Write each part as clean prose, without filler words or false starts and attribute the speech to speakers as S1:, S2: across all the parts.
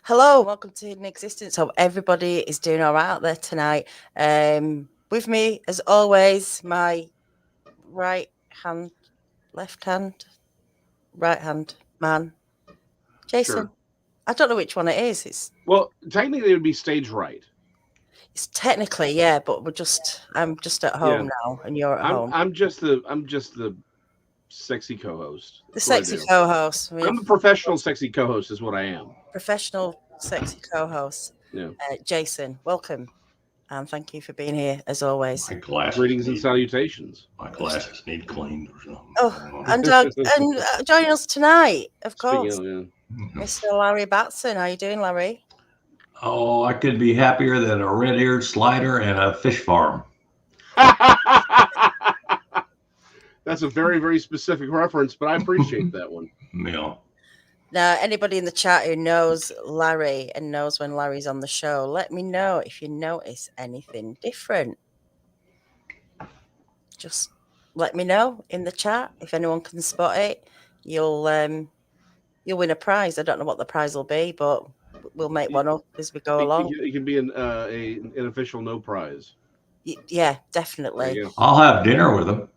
S1: Hello, welcome to Hidden Existence. Hope everybody is doing all right out there tonight. With me, as always, my right hand, left hand, right hand man, Jason.
S2: Sure.
S1: I don't know which one it is.
S2: Well, technically, it would be stage right.
S1: It's technically, yeah, but I'm just at
S2: Yeah,
S1: home now, and you're at
S2: I'm
S1: home.
S2: I'm just the sexy co-host.
S1: The
S2: That's what I
S1: sexy
S2: do.
S1: co-host. We
S2: I'm
S1: have
S2: a professional sexy co-host, is what I am.
S1: professional sexy co-host,
S2: Yeah.
S1: Jason. Welcome, and thank you for being here as always.
S2: Greetings and salutations.
S3: My glasses need cleaned or something.
S1: Oh, and joining us tonight, of
S2: Speaking
S1: course,
S2: of, yeah.
S1: Mr. Larry Batson. How you doing, Larry?
S3: Oh, I could be happier than a red-eared slider and a fish farm.
S2: That's a very, very specific reference, but I appreciate that one.
S3: Yeah.
S1: Now, anybody in the chat who knows Larry and knows when Larry's on the show, let me know if you notice anything different. Just let me know in the chat if anyone can spot it. You'll win a prize. I don't know what the prize will be, but we'll make one up as we go along.
S2: It can be an official no prize.
S1: Yeah, definitely.
S3: I'll have dinner with them.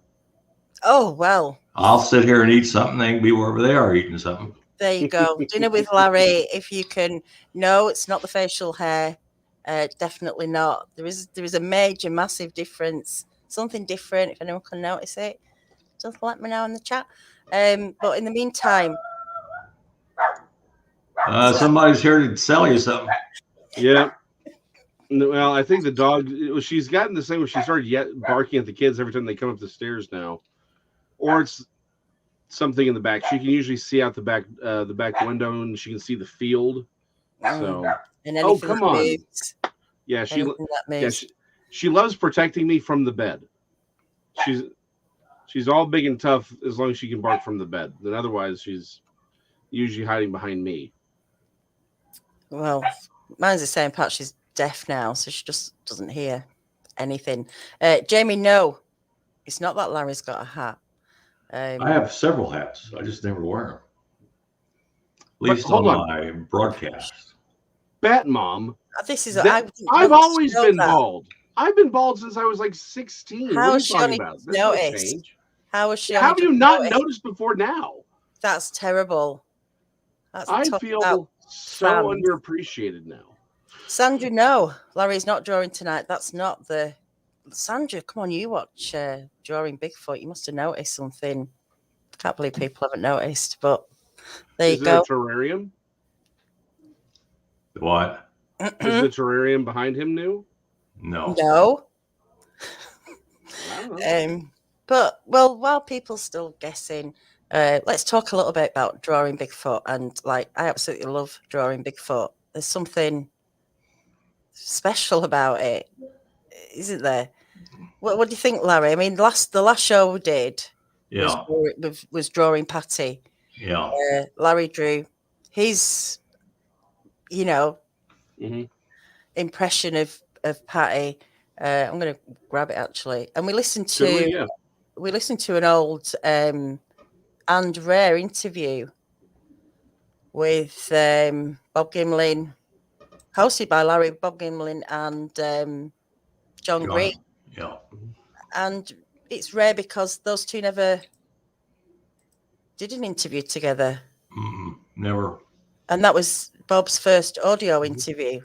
S1: Oh, well.
S3: I'll sit here and eat something. They can be wherever they are eating something.
S1: There you go. Dinner with Larry. If you can, no, it's not the facial hair. Definitely not. There is a major, massive difference. Something different. If anyone can notice it, just let me know in the chat. But in the meantime,
S3: somebody's here to sell you something.
S2: Yeah. Well, I think the dog. She's gotten the same. She started barking at the kids every time they come up the stairs now, or it's something in the back. She can usually see out the back window, and she can see the field. So,
S1: and
S2: come on. Yeah, she loves protecting me from the bed. She's all big and tough as long as she can bark from the bed. Then otherwise, she's usually hiding behind me.
S1: Well, mine's the same part. She's deaf now, so she just doesn't hear anything. Jamie, no, it's not that Larry's got a hat.
S3: I have several hats. I just never wear them. At least on my broadcast.
S2: Bat Mom.
S1: This is.
S2: I've always been bald. I've been bald since I was like 16.
S1: How
S2: what are
S1: is
S2: you talking about?
S1: Noticed? How is she?
S2: How have you not noticed before now?
S1: That's terrible.
S2: I feel so underappreciated now.
S1: Sandra, no, Larry's not drawing tonight. That's not the Sandra. Come on, you watch Drawing Bigfoot. You must have noticed something. I can't believe people haven't noticed, but there you go.
S2: Is it a terrarium?
S3: What?
S2: Is the terrarium behind him new?
S1: No. But while people's still guessing, let's talk a little bit about Drawing Bigfoot. And I absolutely love Drawing Bigfoot. There's something special about it, isn't there? What do you think, Larry? I mean, the last show we did was Drawing Patty.
S3: Yeah.
S1: Larry drew his, impression of Patty. I'm going to grab it actually, and we listened to an old and rare interview with Bob Gimlin, hosted by Larry, Bob Gimlin, and John Green.
S3: Yeah,
S1: and it's rare because those two never did an interview together.
S3: Never.
S1: And that was Bob's first audio interview,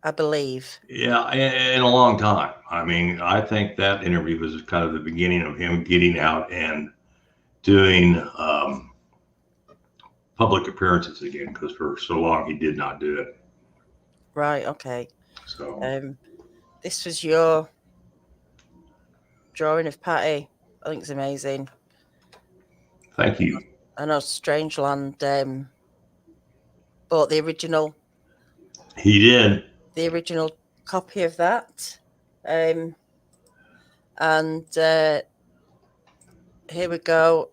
S1: I believe.
S3: Yeah, in a long time. I mean, I think that interview was kind of the beginning of him getting out and doing public appearances again, because for so long he did not do it.
S1: Right, okay.
S3: So
S1: this was your drawing of Patty. I think it's amazing.
S3: Thank you.
S1: I know Strangeland bought the original.
S3: He did.
S1: The original copy of that. And here we go.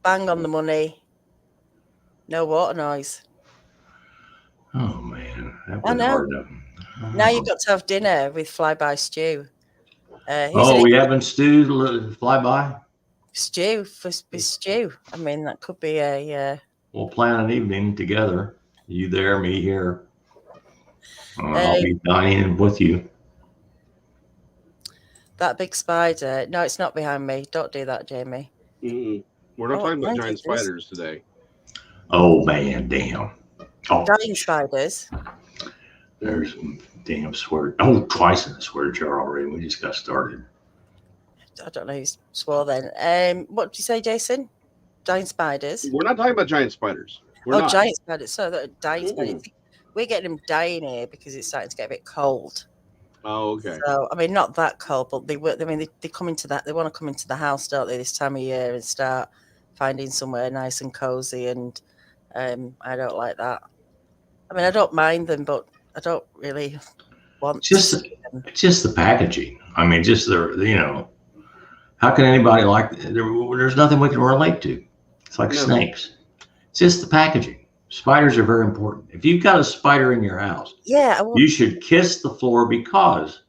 S1: Bang on the money. No water noise.
S3: Oh, man. That was hard enough.
S1: Now you've got to have dinner with Flyby Stew.
S3: We having stew to Flyby?
S1: Stew for stew. I mean, that could be a.
S3: We'll plan an evening together. You there, me here. I'll be dying with you.
S1: That big spider. No, it's not behind me. Don't do that, Jamie.
S2: Mm-mm. We're not talking about giant spiders today.
S3: Oh, man, damn. Oh,
S1: dying spiders.
S3: There's some damn swear. Oh, twice in the swear jar already. We just got started.
S1: I don't know who swore then. What did you say, Jason? Dying spiders?
S2: We're not talking about giant spiders. We're not.
S1: Giant spiders. So dying spiders. We're getting them dying here because it's starting to get a bit cold.
S2: Oh, okay.
S1: So I mean, not that cold, but they come into that. They want to come into the house, don't they, this time of year and start finding somewhere nice and cozy. And I don't like that. I mean, I don't mind them, but I don't really want
S3: just the packaging. I mean, just the how can anybody like there's nothing we can relate to. It's like snakes. It's just the packaging. Spiders are very important. If you've got a spider in your house, you should kiss the floor because,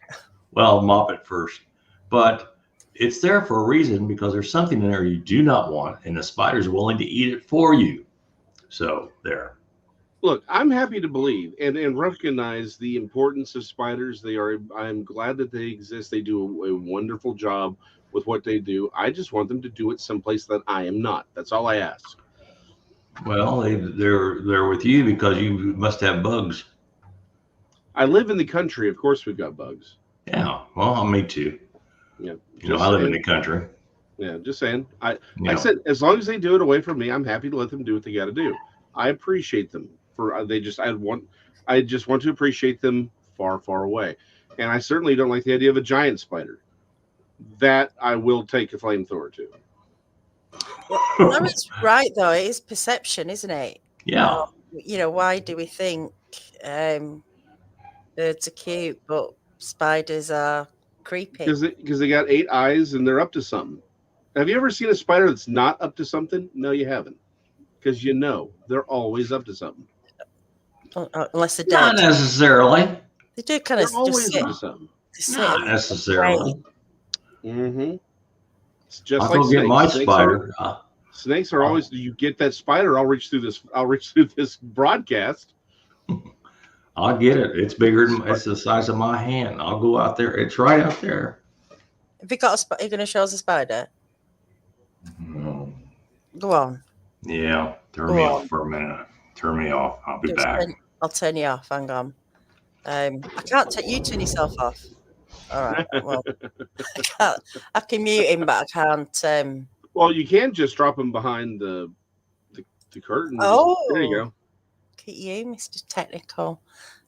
S3: well, mop it first. But it's there for a reason because there's something in there you do not want, and the spider's willing to eat it for you. So there.
S2: Look, I'm happy to believe and recognize the importance of spiders. I'm glad that they exist. They do a wonderful job with what they do. I just want them to do it someplace that I am not. That's all I ask.
S3: Well, they're with you because you must have bugs.
S2: I live in the country. Of course, we've got bugs.
S3: Yeah. Well, me too.
S2: Yeah.
S3: I live in the country.
S2: Yeah. Just saying. Like I said, as long as they do it away from me, I'm happy to let them do what they got to do. I appreciate them for I just want to appreciate them far, far away. And I certainly don't like the idea of a giant spider. That I will take a flamethrower to.
S1: Well, Larry's right though. It is perception, isn't it?
S3: Yeah.
S1: Why do we think birds are cute, but spiders are creepy?
S2: Because they got 8 eyes and they're up to something. Have you ever seen a spider that's not up to something? No, you haven't. Because they're always up to something.
S1: Unless they're dead.
S3: Not necessarily.
S1: They do kind of
S2: always up to something.
S3: Not necessarily.
S2: Mm-hmm. It's just
S3: I'll go get my spider.
S2: Snakes are always. You get that spider? I'll reach through this broadcast.
S3: I'll get it. It's bigger than it's the size of my hand. I'll go out there. It's right out there.
S1: Have you got a spider? Are you going to show us a spider?
S3: No.
S1: Go on.
S3: Yeah. Turn me off for a minute. Turn me off. I'll be back.
S1: I'll turn you off. Hang on. I can't take you turn yourself off. All right. Well, I can mute him, but I can't.
S2: Well, you can just drop him behind the curtain.
S1: Oh,
S2: there you go.
S1: Look at you, Mr. Technical.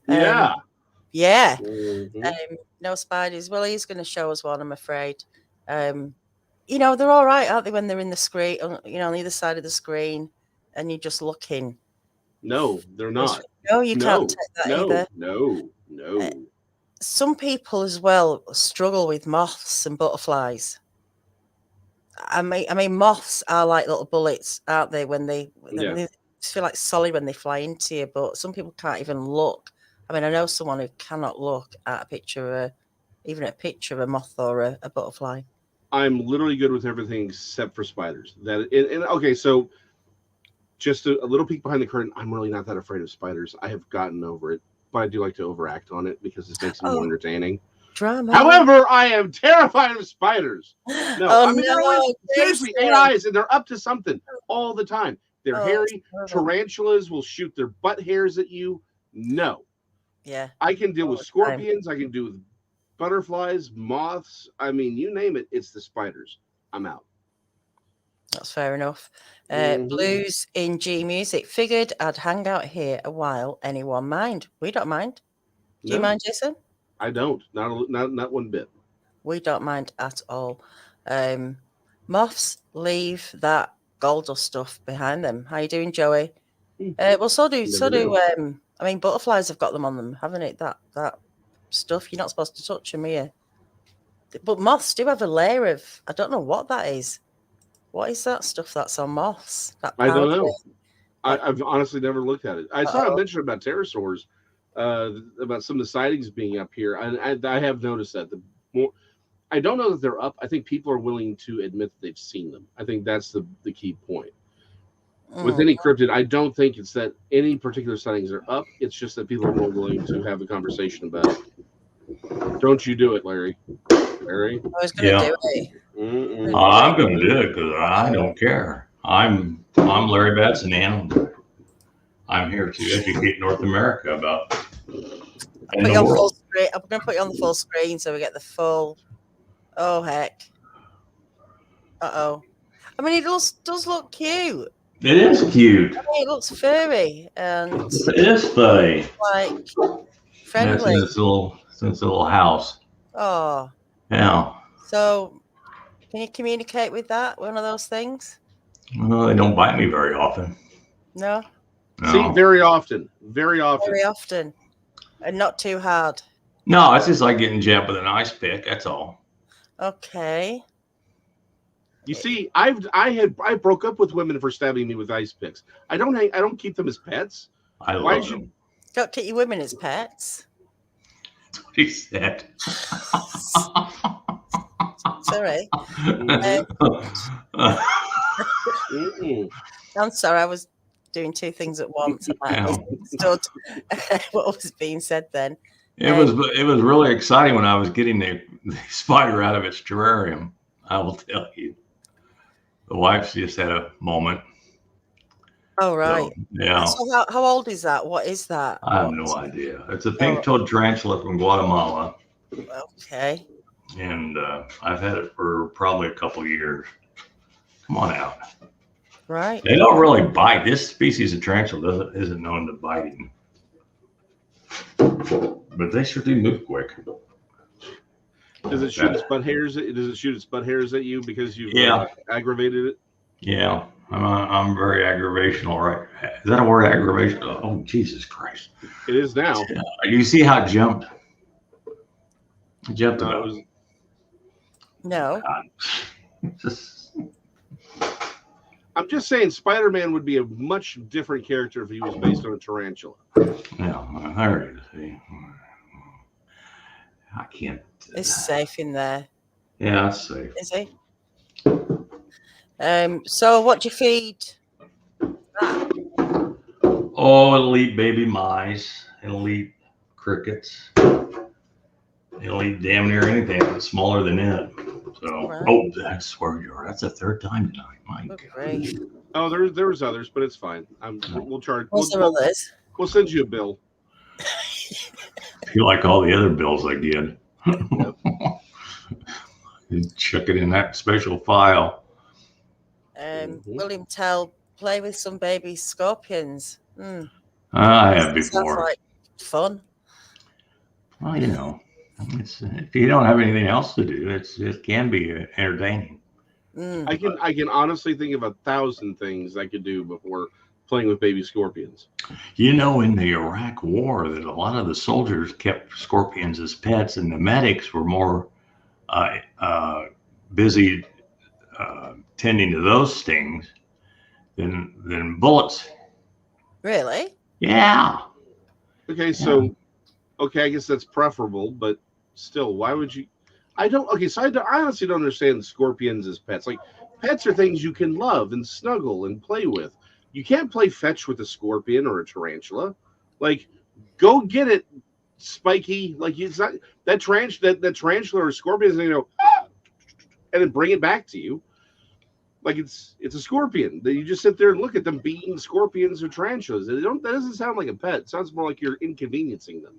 S2: Yeah.
S1: Yeah.
S2: Mm-hmm.
S1: No spiders. Well, he's going to show us one, I'm afraid. They're all right, aren't they, when they're in the screen, on the other side of the screen, and you're just looking.
S2: No, they're not.
S1: No, you can't take that either.
S2: No.
S1: Some people as well struggle with moths and butterflies. I mean, moths are like little bullets, aren't they? When they feel like solid when they fly into you, but some people can't even look. I mean, I know someone who cannot look at a picture of a moth or a butterfly.
S2: I'm literally good with everything except for spiders. Okay, so just a little peek behind the curtain. I'm really not that afraid of spiders. I have gotten over it, but I do like to overact on it because it makes it more entertaining.
S1: Drama.
S2: However, I am terrified of spiders. No, they're always, seriously 8 eyes and they're up to something all the time. They're hairy. Tarantulas will shoot their butt hairs at you. No.
S1: Yeah.
S2: I can deal with scorpions. I can deal with butterflies, moths. I mean, you name it. It's the spiders. I'm out.
S1: That's fair enough. Blues in G Music. Figured I'd hang out here a while. Anyone mind? We don't mind. Do you mind, Jason?
S2: I don't. Not one bit.
S1: We don't mind at all. Moths leave that gold dust stuff behind them. How you doing, Joey? Well, so do. I mean, butterflies have got them on them, haven't it? That stuff. You're not supposed to touch them, are you? But moths do have a layer of. I don't know what that is. What is that stuff that's on moths?
S2: I don't know. I've honestly never looked at it. I saw a mention about pterosaurs, about some of the sightings being up here. I have noticed that. I don't know that they're up. I think people are willing to admit that they've seen them. I think that's the key point. With any cryptid, I don't think it's that any particular settings are up. It's just that people are more willing to have a conversation about it. Don't you do it, Larry. Larry?
S1: I was going to do it.
S3: I'm going to do it because I don't care. I'm Larry Batson, and I'm here to educate North America about.
S1: I'm going to put you on the full screen so we get the full. Oh heck! I mean, it does look cute.
S3: It is cute.
S1: I mean, it looks furry and
S3: it is furry.
S1: Like friendly.
S3: That's in its little house.
S1: Oh.
S3: Yeah.
S1: So, can you communicate with that? One of those things?
S3: Well, they don't bite me very often.
S1: No.
S2: See, very often. Very often.
S1: Very often. And not too hard.
S3: No, it's just like getting jabbed with an ice pick. That's all.
S1: Okay.
S2: You see, I broke up with women for stabbing me with ice picks. I don't keep them as pets.
S3: I love them.
S1: Don't keep your women as pets.
S3: That's what he said.
S1: Sorry. I'm sorry. I was doing two things at once. I understood what was being said then.
S3: It was really exciting when I was getting the spider out of its terrarium. I will tell you. The wife's just had a moment.
S1: Oh, right.
S3: So, yeah.
S1: So how old is that? What is that?
S3: I have no idea. It's a pink-toed tarantula from Guatemala.
S1: Okay.
S3: And I've had it for probably a couple years. Come on out.
S1: Right.
S3: They don't really bite. This species of tarantula isn't known to biting. But they sure do move quick.
S2: Does it shoot its butt hairs? Does it shoot its butt hairs at you because you've aggravated it?
S3: Yeah, I'm very aggravational, right? Is that a word, aggravation? Oh, Jesus Christ!
S2: It is now.
S3: You see how it jumped? It jumped about.
S1: No.
S2: I'm just saying, Spider-Man would be a much different character if he was based on a tarantula.
S3: Yeah, there it is. I can't.
S1: It's safe in there.
S3: Yeah, it's safe.
S1: Is he? So what do you feed?
S3: Oh, it'll eat baby mice. It'll eat crickets. It'll eat damn near anything that's smaller than it. So, right. I swear, George, that's the third time tonight. My God.
S1: Great.
S2: Oh, there was others, but it's fine. We'll charge. We'll send you a bill.
S3: If you like all the other bills I get. Check it in that special file.
S1: William Tell, play with some baby scorpions.
S3: I have before.
S1: Sounds like fun.
S3: Well, you know, if you don't have anything else to do, it can be entertaining.
S2: I can honestly think of 1,000 things I could do before playing with baby scorpions.
S3: You know, in the Iraq War, that a lot of the soldiers kept scorpions as pets, and the medics were more busy tending to those stings than bullets.
S1: Really?
S3: Yeah.
S2: Okay, so I guess that's preferable, but still, why would you? I honestly don't understand scorpions as pets. Like, pets are things you can love and snuggle and play with. You can't play fetch with a scorpion or a tarantula. Like, go get it, Spiky. Like, it's not that tarantula or scorpion is and then bring it back to you. Like, it's a scorpion. Then you just sit there and look at them beating scorpions or tarantulas. That doesn't sound like a pet. It sounds more like you're inconveniencing them,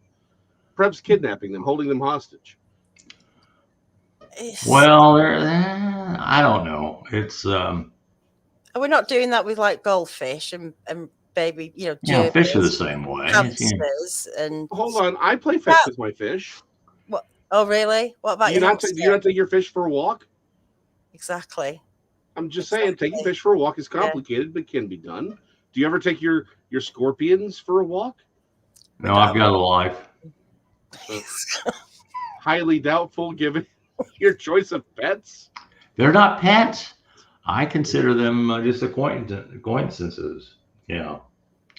S2: perhaps kidnapping them, holding them hostage.
S3: Well, I don't know. It's
S1: we're not doing that with like goldfish and baby,
S3: fish are the same way.
S1: Hamsters and
S2: hold on, I play fetch with my fish.
S1: What? Oh, really? What about
S2: do you not take your fish for a walk?
S1: Exactly.
S2: I'm just saying, taking fish for a walk is complicated, but can be done. Do you ever take your scorpions for a walk?
S3: No, I've got a life.
S2: Highly doubtful, given your choice of pets.
S3: They're not pets. I consider them just acquaintances. Yeah.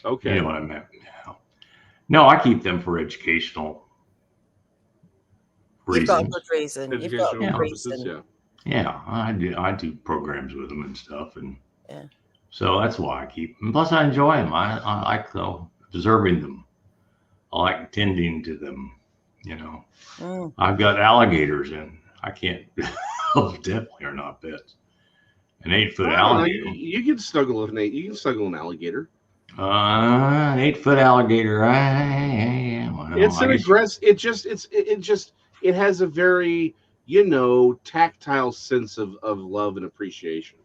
S2: Okay.
S3: You know what I meant. Yeah. No, I keep them for educational reasons.
S1: You've got a good reason.
S2: Educational purposes, yeah.
S3: Yeah, I do programs with them and stuff, and So that's why I keep them. Plus, I enjoy them. I like observing them. I like tending to them. You know, I've got alligators, and I can't. Definitely are not pets. An 8-foot alligator.
S2: You can snuggle an You can snuggle an alligator.
S3: An 8-foot alligator. Well,
S2: It's an aggressive. It has a very tactile sense of love and appreciation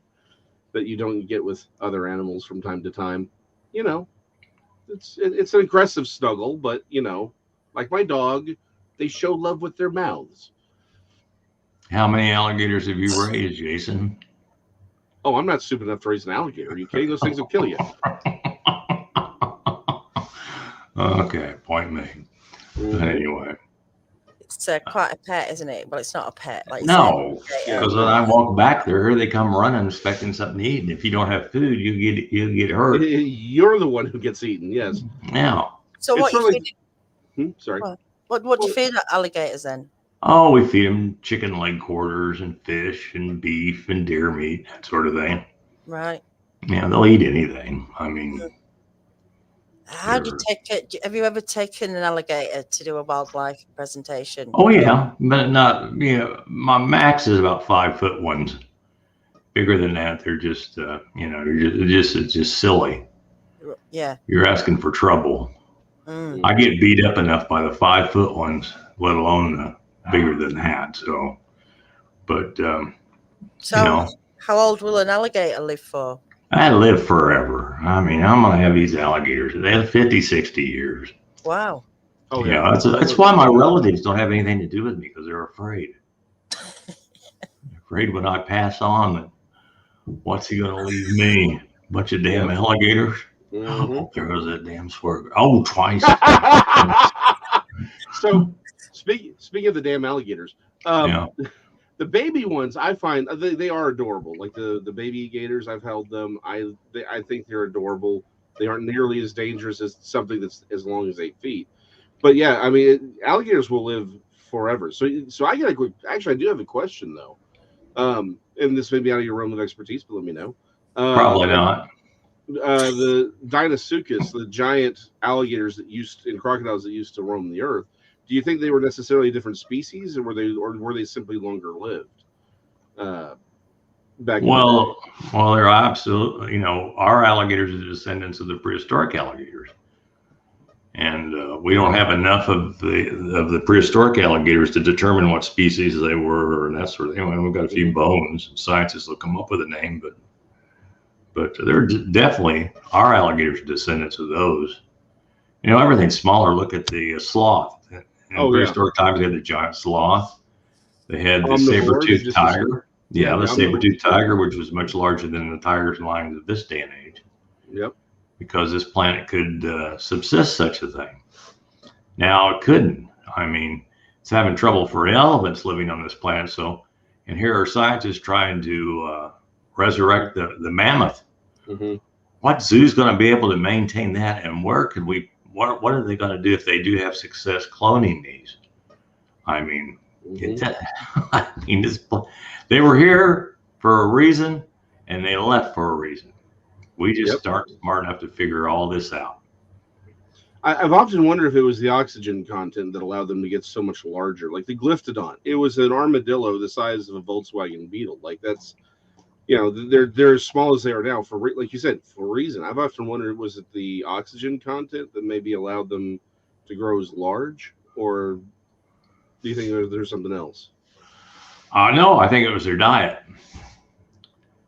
S2: that you don't get with other animals from time to time. It's an aggressive snuggle, but like my dog, they show love with their mouths.
S3: How many alligators have you raised, Jason?
S2: Oh, I'm not stupid enough to raise an alligator. Are you kidding? Those things will kill you.
S3: Okay, point made. But anyway.
S1: It's quite a pet, isn't it? Well, it's not a pet. Like
S3: no, because when I walk back there, they come running expecting something to eat, and if you don't have food, you get hurt.
S2: You're the one who gets eaten. Yes.
S3: Now.
S1: So what you feed?
S2: Sorry.
S1: What do you feed alligators then?
S3: Oh, we feed them chicken leg quarters and fish and beef and deer meat, that sort of thing.
S1: Right.
S3: Yeah, they'll eat anything. I mean.
S1: How do you take it? Have you ever taken an alligator to do a wildlife presentation?
S3: Oh yeah, but not. My max is about 5-foot ones. Bigger than that, they're just. It's just silly.
S1: Yeah.
S3: You're asking for trouble. I get beat up enough by the 5-foot ones, let alone the bigger than that. So, but
S1: how old will an alligator live for?
S3: I live forever. I mean, I'm going to have these alligators. They have 50, 60 years.
S1: Wow.
S2: Oh,
S3: yeah. That's why my relatives don't have anything to do with me, because they're afraid. They're afraid when I pass on that, what's he going to leave me? A bunch of damn alligators? Oh, there goes that damn swerve. Oh, twice.
S2: So, speaking of the damn alligators, the baby ones, I find they are adorable. Like the baby gators, I've held them. I think they're adorable. They aren't nearly as dangerous as something that's as long as 8 feet. But yeah, I mean, alligators will live forever. So I got actually, I do have a question though. And this may be out of your realm of expertise, but let me know.
S3: Probably not.
S2: The Deinosuchus, the giant alligators and crocodiles that used to roam the earth. Do you think they were necessarily a different species, or were they simply longer lived? Back
S3: well, they're absolutely. Our alligators are descendants of the prehistoric alligators, and we don't have enough of the prehistoric alligators to determine what species they were and that sort of thing. We've got a few bones. Scientists will come up with a name, but they're definitely our alligators are descendants of those. Everything's smaller. Look at the sloth. In prehistoric times, they had the giant sloth. They had the saber-toothed tiger. The saber-toothed tiger, which was much larger than the tigers and lions of this day and age.
S2: Yep.
S3: Because this planet could subsist such a thing. Now it couldn't. I mean, it's having trouble for elephants living on this planet. So, and here are scientists trying to resurrect the mammoth. Mm-hmm. What zoo's going to be able to maintain that, and where could we? What are they going to do if they do have success cloning these? I mean, they were here for a reason, and they left for a reason. We just aren't smart enough to figure all this out.
S2: I've often wondered if it was the oxygen content that allowed them to get so much larger. Like the Glyptodon, it was an armadillo the size of a Volkswagen Beetle. Like that's, they're as small as they are now like you said, for a reason. I've often wondered, was it the oxygen content that maybe allowed them to grow as large, or do you think there's something else?
S3: No, I think it was their diet.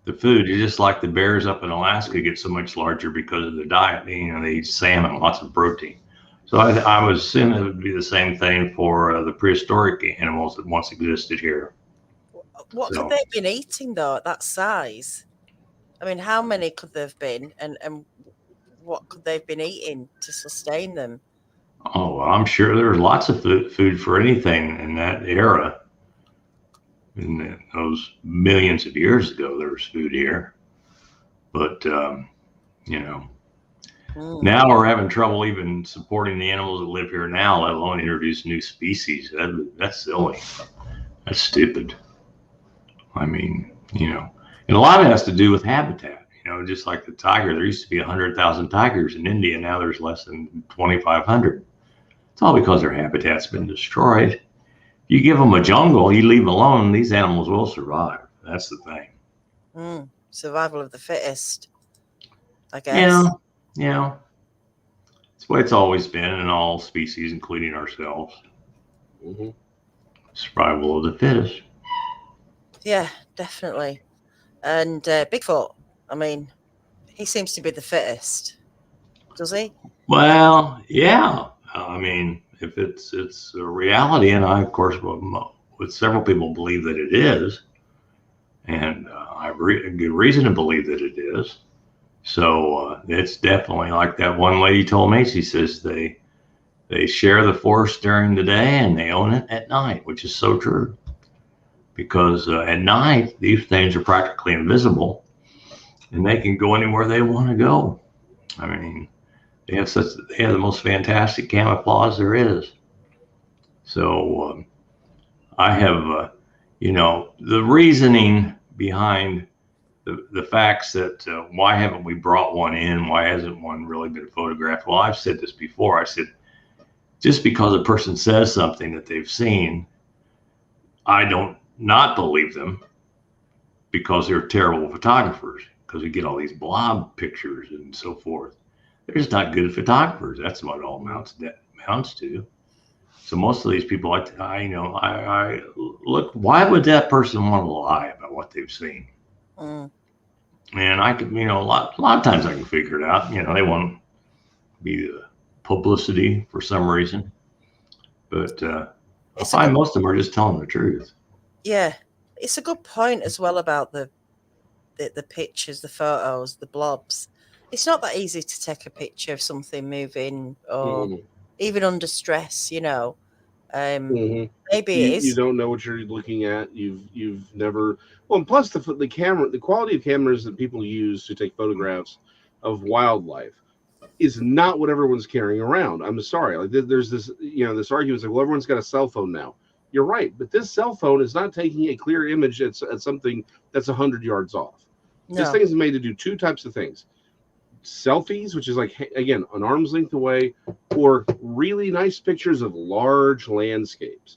S3: The food, just like the bears up in Alaska get so much larger because of the diet. They eat salmon, lots of protein. So I was assuming it would be the same thing for the prehistoric animals that once existed here.
S1: What could they have been eating though at that size? I mean, how many could there have been, and what could they have been eating to sustain them?
S3: Oh, well, I'm sure there was lots of food for anything in that era. In those millions of years ago, there was food here. But, now we're having trouble even supporting the animals that live here now, let alone introduce new species. That's silly. That's stupid. I mean, and a lot of it has to do with habitat. You know, just like the tiger, there used to be 100,000 tigers in India. Now there's less than 2,500. It's all because their habitat's been destroyed. You give them a jungle, you leave them alone, these animals will survive. That's the thing.
S1: Survival of the fittest, I guess.
S3: Yeah, yeah. It's the way it's always been in all species, including ourselves. Survival of the fittest.
S1: Yeah, definitely. And Bigfoot, I mean, he seems to be the fittest, does he?
S3: Well, yeah. I mean, if it's a reality, and I, of course, with several people believe that it is, and I have a good reason to believe that it is. So it's definitely like that one lady told me. She says they share the forest during the day and they own it at night, which is so true. Because at night, these things are practically invisible and they can go anywhere they want to go. I mean, they have the most fantastic camouflage there is. So I have, the reasoning behind the facts that why haven't we brought one in? Why hasn't one really been photographed? Well, I've said this before. I said, just because a person says something that they've seen, I don't not believe them because they're terrible photographers, because we get all these blob pictures and so forth. They're just not good photographers. That's what it all amounts to. So most of these people, I look, why would that person want to lie about what they've seen? And I could, a lot of times I can figure it out. They want to be the publicity for some reason. But I find most of them are just telling the truth.
S1: Yeah. It's a good point as well about the pictures, the photos, the blobs. It's not that easy to take a picture of something moving or even under stress, Maybe it is.
S2: You don't know what you're looking at. You've never. Well, and plus the camera, the quality of cameras that people use to take photographs of wildlife is not what everyone's carrying around. I'm sorry. Like there's this, this argument like, well, everyone's got a cell phone now. You're right, but this cell phone is not taking a clear image at something that's 100 yards off. No. This thing is made to do two types of things: selfies, which is like, again, an arm's length away, or really nice pictures of large landscapes.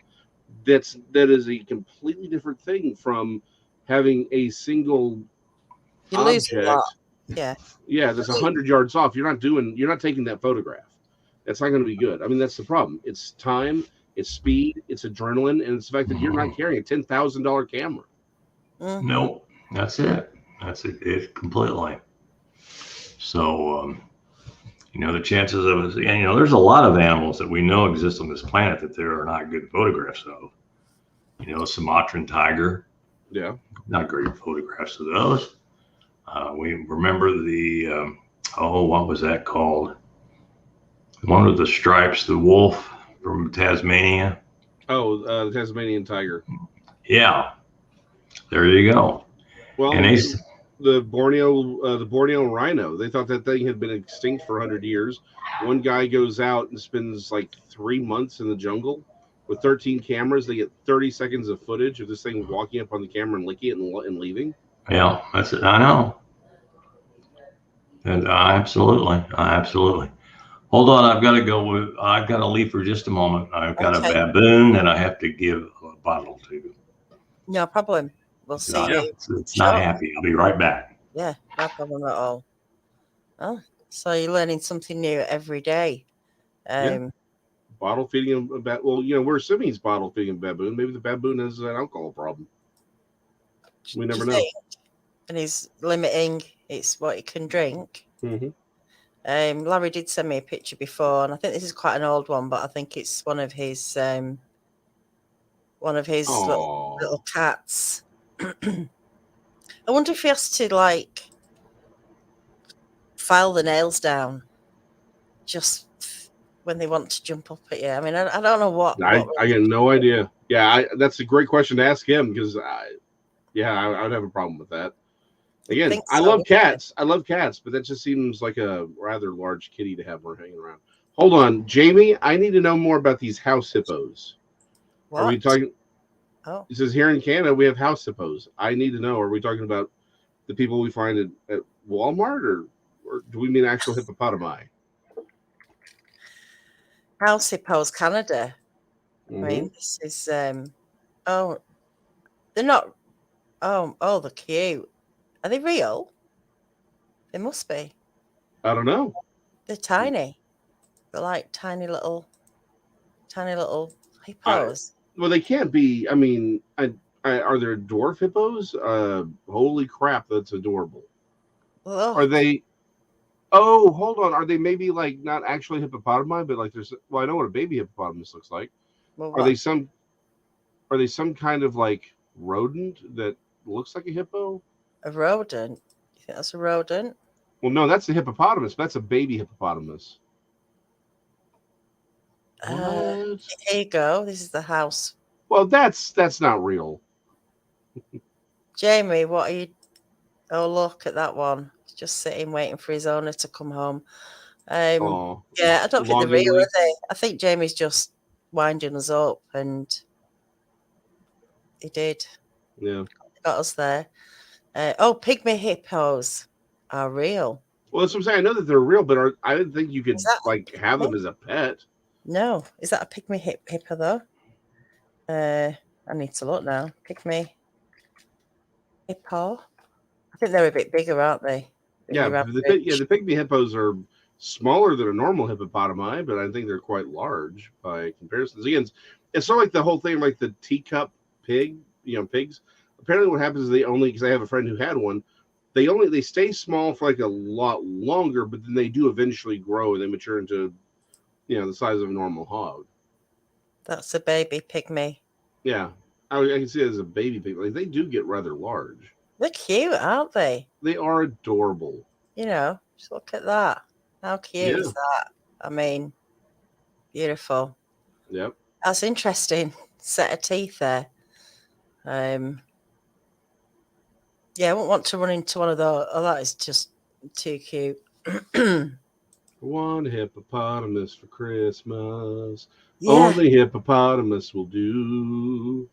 S2: That is a completely different thing from having a single object. Yeah, that's 100 yards off. You're not taking that photograph. That's not going to be good. I mean, that's the problem. It's time, it's speed, it's adrenaline, and it's the fact that you're not carrying a $10,000 camera.
S3: Nope, that's it. That's it completely. So, the chances of us, there's a lot of animals that we know exist on this planet that there are not good photographs of. Sumatran tiger.
S2: Yeah.
S3: Not great photographs of those. We remember the, what was that called? One with the stripes, the wolf from Tasmania.
S2: Oh, the Tasmanian tiger.
S3: Yeah. There you go.
S2: Well, and the Borneo rhino, they thought that thing had been extinct for 100 years. One guy goes out and spends like 3 months in the jungle with 13 cameras. They get 30 seconds of footage of this thing walking up on the camera and licking it and leaving.
S3: Yeah, that's it. I know. And absolutely. Hold on, I've got to go. I've got to leave for just a moment. I've got a baboon that I have to give a bottle to.
S1: No problem. We'll see you.
S3: It's not happy. I'll be right back.
S1: Yeah, no problem at all. Oh, so you're learning something new every day.
S2: Bottle feeding a baboon. Well, we're assuming he's bottle feeding a baboon. Maybe the baboon has an alcohol problem. We never know.
S1: And he's limiting it's what he can drink. Larry did send me a picture before, and I think this is quite an old one, but I think it's one of his little cats. I wonder if he has to file the nails down just when they want to jump up at you. I mean, I don't know what.
S2: I got no idea. Yeah, that's a great question to ask him because I would have a problem with that. Again, I love cats. But that just seems like a rather large kitty to have hanging around. Hold on, Jamie. I need to know more about these house hippos. What? Are we talking? Oh, it says here in Canada we have house hippos. I need to know. Are we talking about the people we find at Walmart or do we mean actual hippopotami?
S1: House hippos, Canada. I
S2: Mhm.
S1: mean, this is oh, they're not. Oh, they're cute. Are they real? They must be.
S2: I don't know.
S1: They're tiny. They're like tiny little hippos.
S2: Well, they can't be. I mean, are there dwarf hippos? Holy crap, that's adorable.
S1: Oh,
S2: Are they? Oh, hold on. Are they maybe like not actually hippopotami, but like there's? Well, I know what a baby hippopotamus looks like.
S1: well,
S2: Are they
S1: what?
S2: some? Are they some kind of like rodent that looks like a hippo?
S1: A rodent? You think that's a rodent?
S2: Well, no, that's a hippopotamus. That's a baby hippopotamus. What?
S1: Here you go. This is the house.
S2: Well, that's not real.
S1: Jamie, what are you? Oh, look at that one. He's just sitting waiting for his owner to come home.
S2: Oh,
S1: Yeah, I don't think they're real,
S2: longingly.
S1: are they? I think Jamie's just winding us up, and he did.
S2: Yeah.
S1: Got us there. Pygmy hippos are real.
S2: Well, that's what I'm saying. I know that they're real, but I didn't think you could
S1: Is that
S2: like have them
S1: pygmy?
S2: as a pet.
S1: No. Is that a pygmy hippo, though? I need to look now. Pygmy hippo. I think they're a bit bigger, aren't they? than
S2: Yeah,
S1: your
S2: the
S1: average?
S2: pygmy hippos are smaller than a normal hippopotami, but I think they're quite large by comparisons. Again, it's sort of like the whole thing, like the teacup pig, pigs. Apparently, what happens is they only, because I have a friend who had one, they stay small for like a lot longer, but then they do eventually grow and they mature into, the size of a normal hog.
S1: That's a baby pygmy.
S2: Yeah, I can see it as a baby pig. Like they do get rather large.
S1: They're cute, aren't they?
S2: They are adorable.
S1: Just look at that. How cute is that? I mean, beautiful.
S2: Yep.
S1: That's interesting. Set of teeth there. Yeah, I wouldn't want to run into one of those. Oh, that is just too cute.
S2: One hippopotamus for Christmas.
S1: Yeah.
S2: Only hippopotamus will do.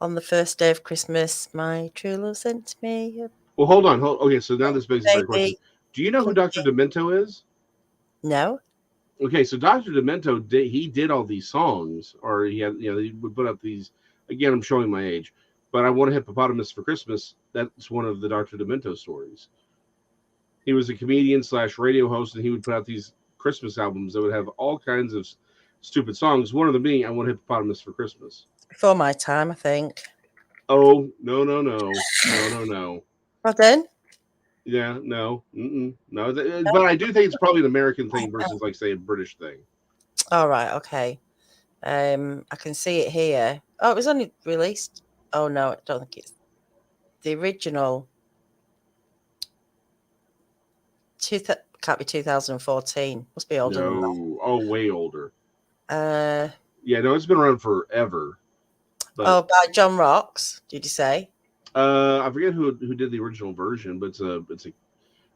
S1: On the first day of Christmas, my true love sent me a
S2: Well, hold on. Okay, so now this begs a fair question.
S1: baby.
S2: Do you know who Dr. Demento is?
S1: No.
S2: Okay, so Dr. Demento did all these songs, or he would put up these. Again, I'm showing my age, but I Want a Hippopotamus for Christmas. That's one of the Dr. Demento stories. He was a comedian / radio host, and he would put out these Christmas albums that would have all kinds of stupid songs. One of them being "I Want a Hippopotamus for Christmas."
S1: Before my time, I think.
S2: Oh no!
S1: Pardon?
S2: Yeah, no, no. But I do think it's probably an American thing versus, like, say, a British thing.
S1: All right, okay. I can see it here. Oh, it was only released. Oh no, I don't think it's the original. Can't be 2014. Must be older than that.
S2: No, way older.
S1: Yeah,
S2: no, it's been around forever. But,
S1: by John Rocks. Did you say?
S2: I forget who did the original version, but I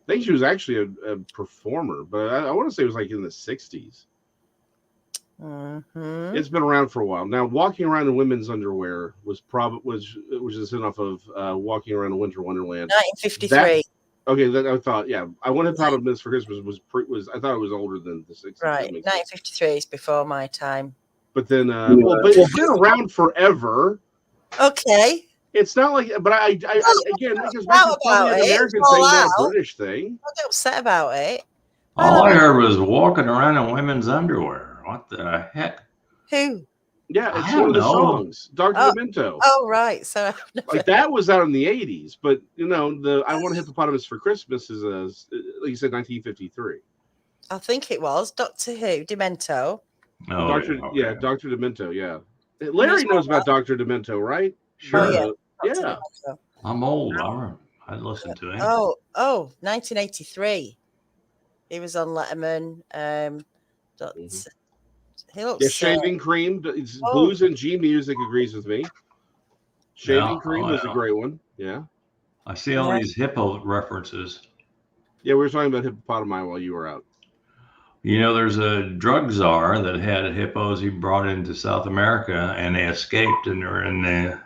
S2: think she was actually a performer, but I want to say it was like in the 60s.
S1: Mm-hmm.
S2: It's been around for a while. Now, Walking Around in Women's Underwear was a spin-off of Walking Around in Winter Wonderland.
S1: 1953.
S2: I thought, yeah, I Want a Hippopotamus for Christmas was I thought it was older than the 60s.
S1: Right, 1953 is before my time.
S2: But then, but it's been around forever.
S1: Okay.
S2: It's not like, but I again, because back to probably an American thing, not a British thing.
S1: Don't get upset about it.
S3: All I heard was walking around in women's underwear. What the heck?
S1: Who?
S2: Yeah, it's one of the songs, Dr. Demento.
S1: Oh, right. So
S2: like that was out in the 80s, but the I Want a Hippopotamus for Christmas is like you said, 1953.
S1: I think it was Doctor Who, Demento.
S3: Oh,
S2: Dr. Demento. Yeah, Larry knows about Dr. Demento, right?
S3: Sure.
S1: Oh,
S2: yeah.
S3: I'm old. I listened to him.
S1: Oh, 1983. He was on Letterman. He looks.
S2: Shaving Cream. Blues and G Music agrees with me. Shaving Cream was a great one. Yeah.
S3: I see all these hippo references.
S2: Yeah, we were talking about hippopotami while you were out.
S3: There's a drug czar that had hippos he brought into South America, and they escaped, and they're in the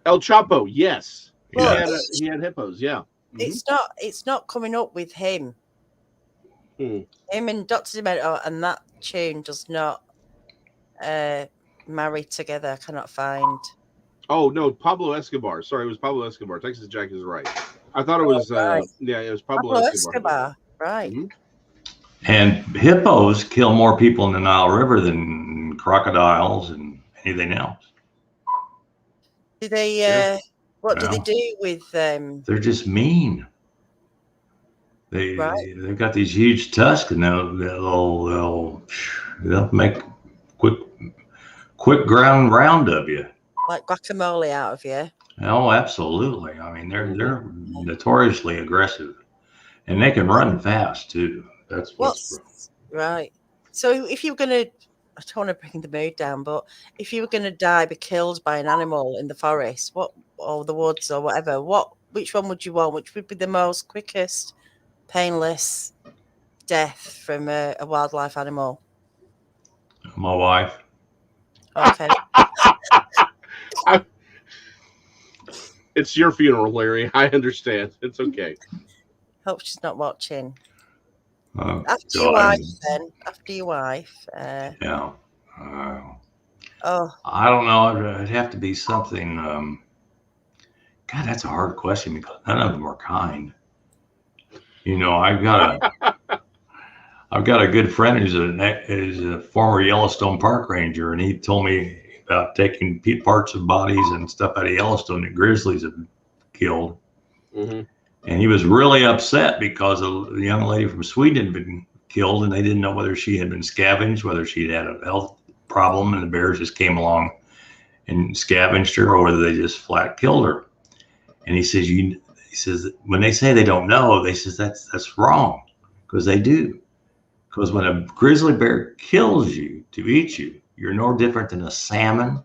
S2: El Chapo. Yes,
S3: yeah.
S2: He had hippos. Yeah.
S1: It's not coming up with him. Him and Dr. Demento and that tune does not marry together. I cannot find.
S2: Oh no, Pablo Escobar. Sorry, it was Pablo Escobar. Texas Jack is right. I thought it was
S1: right.
S2: it was Pablo Escobar.
S1: Right.
S2: Mm-hmm.
S3: And hippos kill more people in the Nile River than crocodiles and anything else.
S1: Do they? What do they do with them?
S3: They're just mean. They've got these huge tusks, and they'll make quick ground round of you.
S1: Like guacamole out of you.
S3: Oh, absolutely. I mean, they're notoriously aggressive, and they can run fast too. That's what's
S1: right. So if you're gonna, I don't want to bring the mood down, but if you were gonna be killed by an animal in the forest, or the woods or whatever, which one would you want? Which would be the most quickest, painless death from a wildlife animal?
S3: My wife.
S1: Okay.
S2: It's your funeral, Larry. I understand. It's okay.
S1: Hope she's not watching.
S3: After
S1: your wife, then. After your wife.
S3: Yeah.
S1: Oh.
S3: I don't know. It'd have to be something. God, that's a hard question because none of them are kind. You know, I've got a good friend who's a former Yellowstone park ranger, and he told me about taking parts of bodies and stuff out of Yellowstone that grizzlies have killed. Mm-hmm. And he was really upset because a young lady from Sweden had been killed, and they didn't know whether she had been scavenged, whether she'd had a health problem, and the bears just came along and scavenged her, or whether they just flat killed her. And he says, when they say they don't know, they says that's wrong, because they do. Because when a grizzly bear kills you to eat you, you're no different than a salmon.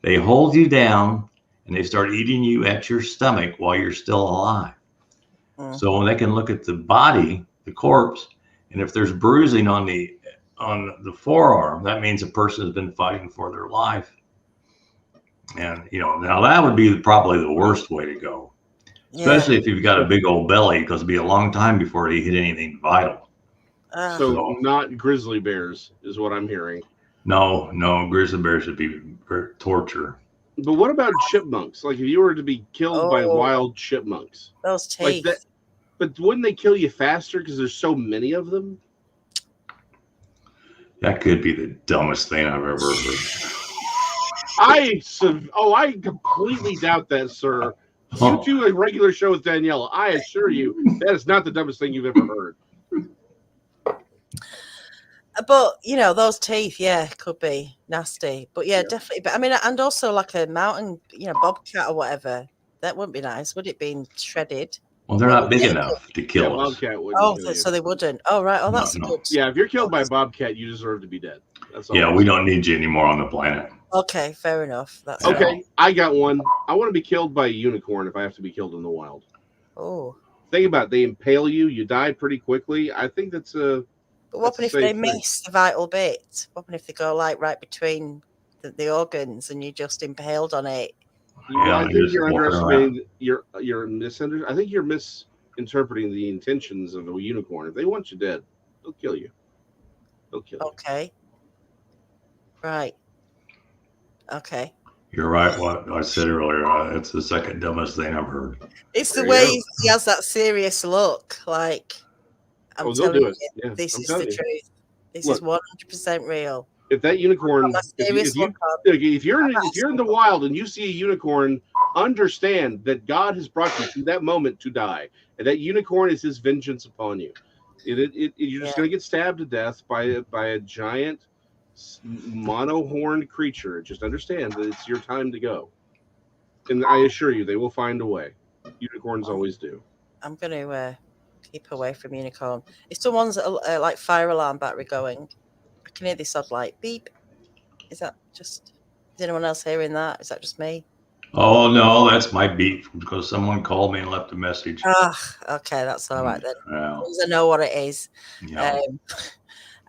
S3: They hold you down and they start eating you at your stomach while you're still alive. So when they can look at the body, the corpse, and if there's bruising on the forearm, that means a person has been fighting for their life. And now that would be probably the worst way to go, especially if you've got a big old belly, because it'd be a long time before he hit anything vital.
S2: So not grizzly bears is what I'm hearing.
S3: No, grizzly bears would be torture.
S2: But what about chipmunks? Like if you were to be killed by wild chipmunks,
S1: those teeth.
S2: Like that, but wouldn't they kill you faster because there's so many of them?
S3: That could be the dumbest thing I've ever heard.
S2: I completely doubt that, sir. You do a regular show with Daniela. I assure you, that is not the dumbest thing you've ever heard.
S1: But those teeth, could be nasty. But definitely. But I mean, and also like a mountain, bobcat or whatever. That wouldn't be nice, would it? Being shredded.
S3: Well, they're not big enough to kill us.
S2: Bobcat wouldn't kill you.
S1: So they wouldn't. Oh, right. Oh, that's good.
S2: Yeah, if you're killed by a bobcat, you deserve to be dead. That's all.
S3: Yeah, we don't need you anymore on the planet.
S1: Okay, fair enough. That's
S2: okay. I got one. I want to be killed by a unicorn if I have to be killed in the wild.
S1: Oh.
S2: Think about it. They impale you. You die pretty quickly. I think that's a.
S1: But what if they miss the vital bit? What if they go like right between the organs and you're just impaled on it?
S2: Yeah, I think you're underestimating. I think you're misinterpreting the intentions of a unicorn. If they want you dead, they'll kill you.
S1: Okay. Right. Okay.
S3: You're right. What I said earlier, it's the second dumbest thing I've heard.
S1: It's the way he has that serious look. Like, I'm telling you, this is the truth. This is 100% real.
S2: If that unicorn, if you're in the wild and you see a unicorn, understand that God has brought you to that moment to die, and that unicorn is His vengeance upon you. You're just going to get stabbed to death by a giant mono-horned creature. Just understand that it's your time to go, and I assure you, they will find a way. Unicorns always do. I'm
S1: going to keep away from unicorn. If someone's like fire alarm battery going, I can hear this odd like beep. Is anyone else hearing that? Is that just me?
S3: Oh no, that's my beep because someone called me and left a message.
S1: Okay, that's all right then. Yeah. I know what it is.
S3: Yeah.